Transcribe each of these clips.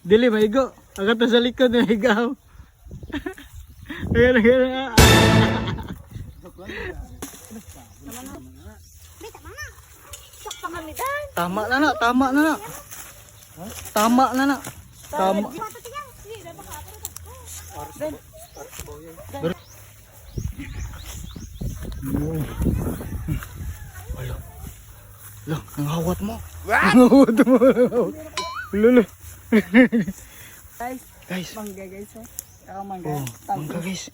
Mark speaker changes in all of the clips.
Speaker 1: Dili maigo. Agad sa likod na higaw. Ayan. Tama na na. Tama na na. Tama. Loh, ngawat mo. Ngawat mo. Lolo. Guys.
Speaker 2: Mangga guys. Oh, mangga.
Speaker 1: Oh, mangga guys.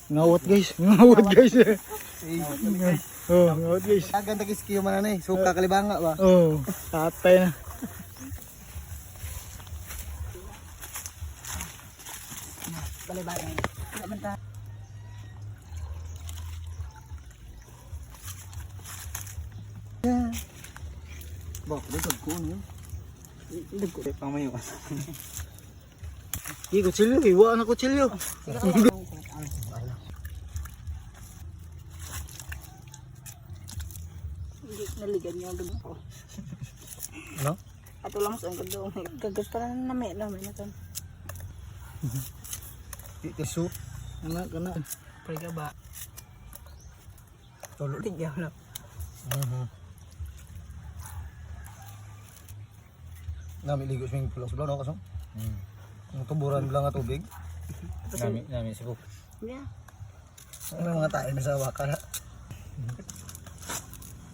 Speaker 1: Ngawat guys. Ngawat guys. Oh, ngawat guys.
Speaker 3: Ganda guys kiyo man na suka kalibanga ba?
Speaker 1: Oh, tatay na.
Speaker 2: Balay-balay. Manta.
Speaker 3: Bok, dito ko no.
Speaker 1: Dagko pamayo. Di kutsilyo, iwa na kutsilyo.
Speaker 2: Hindi naligan niya ang ko.
Speaker 1: Ano?
Speaker 2: Ato lang sa ang gado. Gagas ka na may na ton.
Speaker 3: Dito soup.
Speaker 1: Kana.
Speaker 2: Pwede ba?
Speaker 3: Tolo.
Speaker 2: Tigyaw na.
Speaker 3: Nami ligo swimming pool sa no kaso. Ang tuburan lang nga tubig.
Speaker 1: Nami sibo.
Speaker 2: Yeah.
Speaker 3: Ano mga tayo na sa waka na.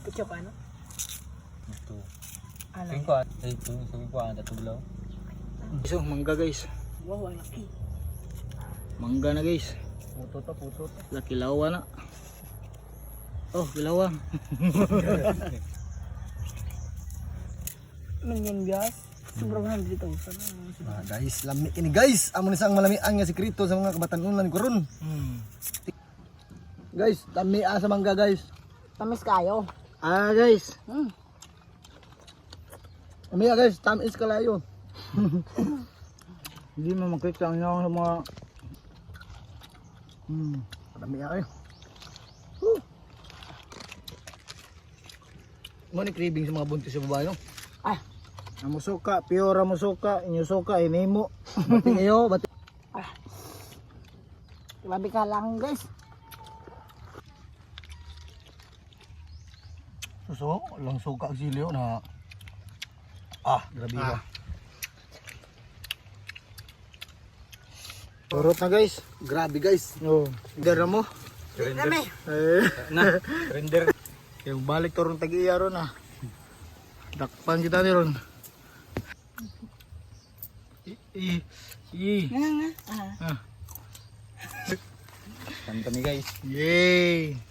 Speaker 2: Kutsyo ka no?
Speaker 1: Ito.
Speaker 2: Ano?
Speaker 1: Sabi ko anda tublaw. So, mangga guys.
Speaker 2: Wow, laki.
Speaker 1: Mangga na guys.
Speaker 3: Puto.
Speaker 1: Laki lawa na. Oh, gilawa.
Speaker 2: Manyan gas. Sobrang 100,000.
Speaker 3: Guys, lami ini guys. Amo ni sang malamian nga sekreto sa mga kabatan-unan ko ron. Guys, lami sa mangga guys.
Speaker 2: Tamis kayo.
Speaker 1: Guys.
Speaker 3: Lami guys, tamis kalayo.
Speaker 1: Hindi mo makita ang yung mga
Speaker 3: Lami ay. Mo ni craving sa mga buntis sa babae no.
Speaker 1: amusuka, pure amusuka, inyusuka, inimo.
Speaker 3: Bati kayo, bati.
Speaker 2: Grabe ka lang guys.
Speaker 3: Suso, lang suka ang silyo na. Grabe ka.
Speaker 1: Turot na guys.
Speaker 3: Grabe guys.
Speaker 1: Oh, dera mo.
Speaker 2: Kami.
Speaker 1: Na, render. Yung balik turong tag-iya ron ah. Dakpan kita ni ron.
Speaker 2: Nga.
Speaker 1: Kami guys. Yay!